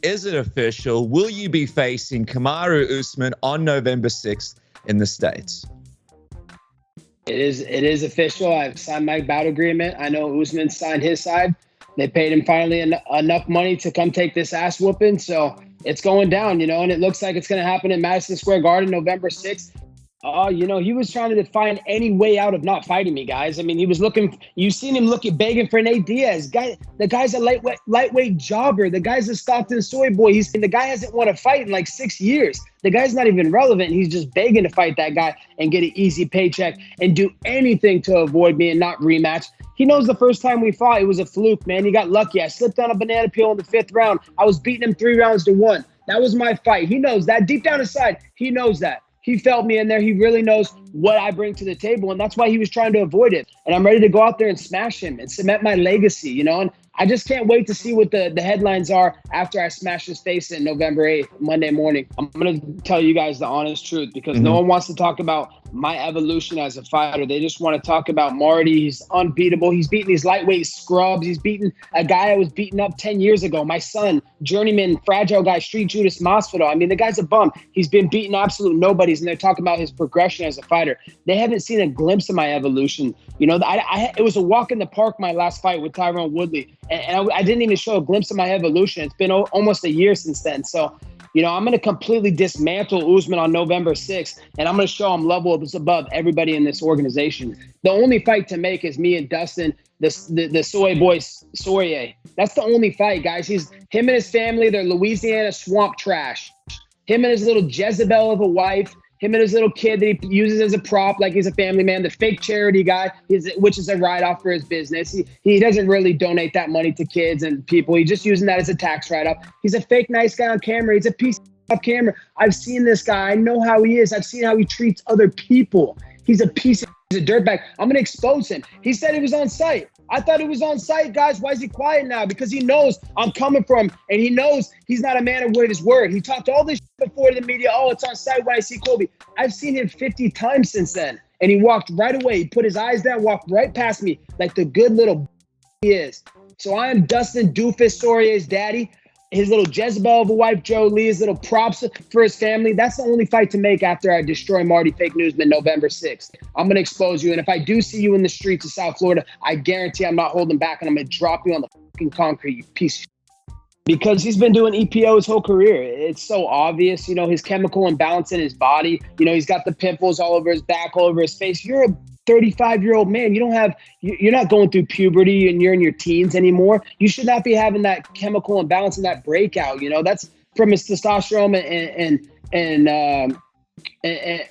Is it official? Will you be facing Kamaru Usman on November 6th in the States? It is official. I've signed my bout agreement. I know Usman signed his side. They paid him finally enough money to come take this ass whooping. So it's going down, and it looks like it's going to happen in Madison Square Garden, November 6th. He was trying to find any way out of not fighting me, guys. I mean, he was looking. You've seen him begging for Nate Diaz. The guy's a lightweight jobber. The guy's a Stockton soy boy. The guy hasn't won a fight in like 6 years. The guy's not even relevant. He's just begging to fight that guy and get an easy paycheck and do anything to avoid me and not rematch. He knows the first time we fought, it was a fluke, man. He got lucky. I slipped on a banana peel in the 5th round. I was beating him 3 rounds to 1. That was my fight. He knows that. Deep down inside, he knows that. He felt me in there. He really knows what I bring to the table, and that's why he was trying to avoid it. And I'm ready to go out there and smash him and cement my legacy, And I just can't wait to see what the headlines are after I smash his face in November 8th, Monday morning. I'm going to tell you guys the honest truth because no one wants to talk about my evolution as a fighter. They just want to talk about Marty. He's unbeatable. He's beating these lightweight scrubs. He's beating a guy I was beating up 10 years ago. My son, journeyman, fragile guy, Street Judas Masvidal. I mean, the guy's a bum. He's been beating absolute nobodies, and they're talking about his progression as a fighter. They haven't seen a glimpse of my evolution. It was a walk in the park, my last fight with Tyron Woodley, and I didn't even show a glimpse of my evolution. It's been almost a year since then. So, I'm going to completely dismantle Usman on November 6th, and I'm going to show him levels above everybody in this organization. The only fight to make is me and Dustin, the soy boy Soye. That's the only fight, guys. Him and his family, they're Louisiana swamp trash. Him and his little Jezebel of a wife. Him and his little kid that he uses as a prop like he's a family man, the fake charity guy, which is a write-off for his business. He doesn't really donate that money to kids and people. He's just using that as a tax write-off. He's a fake nice guy on camera. He's a piece of camera. I've seen this guy. I know how he is. I've seen how he treats other people. He's a dirtbag. I'm going to expose him. He said he was on site. I thought he was on site, guys. Why is he quiet now? Because he knows I'm coming for him, and he knows he's not a man of his word. He talked all this shit before to the media. Oh, it's on site when I see Colby. I've seen him 50 times since then, and he walked right away. He put his eyes down, walked right past me like the good little he is. So I am Dustin Doofus Saurier's daddy. His little Jezebel of a wife, Joe Lee, his little props for his family. That's the only fight to make after I destroy Marty Fake Newsman November 6th. I'm going to expose you. And if I do see you in the streets of South Florida, I guarantee I'm not holding back and I'm going to drop you on the fucking concrete, you piece of shit. Because he's been doing EPO his whole career. It's so obvious, his chemical imbalance in his body. He's got the pimples all over his back, all over his face. You're a 35-year-old man. You're not going through puberty and you're in your teens anymore. You should not be having that chemical imbalance and that breakout. That's from his testosterone and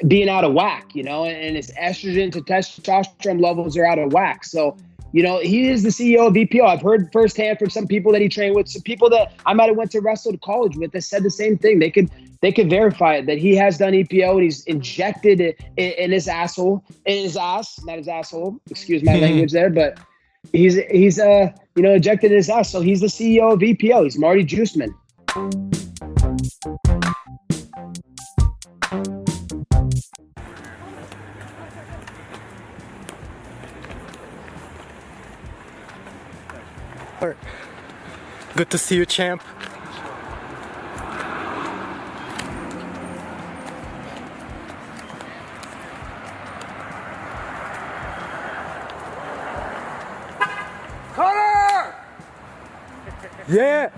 being out of whack, and his estrogen to testosterone levels are out of whack. So, he is the CEO of EPO. I've heard firsthand from some people that he trained with, some people that I might have went to wrestle to college with that said the same thing. They could verify it, that he has done EPO and he's injected it in his asshole, in his ass, not his asshole. Excuse my language there, but he's injected in his ass. So he's the CEO of EPO. He's Marty Juiceman. Good to see you, champ. Connor! Yeah!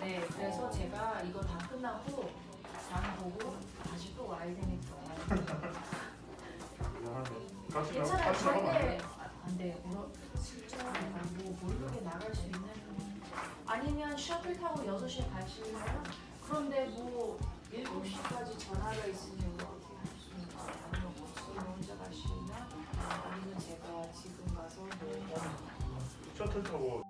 네, 그래서 제가 이거 다 끝나고 장 보고 다시 또 와야 되니까. 괜찮아요. 절대 안 돼요. 진짜 뭐 모르게 나갈 수 있는 아니면 셔틀 타고 6시에 가시나요? 그런데 뭐 7시까지 전화가 있으면 어떻게 하십니까? 아니면 혹시 혼자 가시나? 아니면 제가 지금 가서 셔틀 타고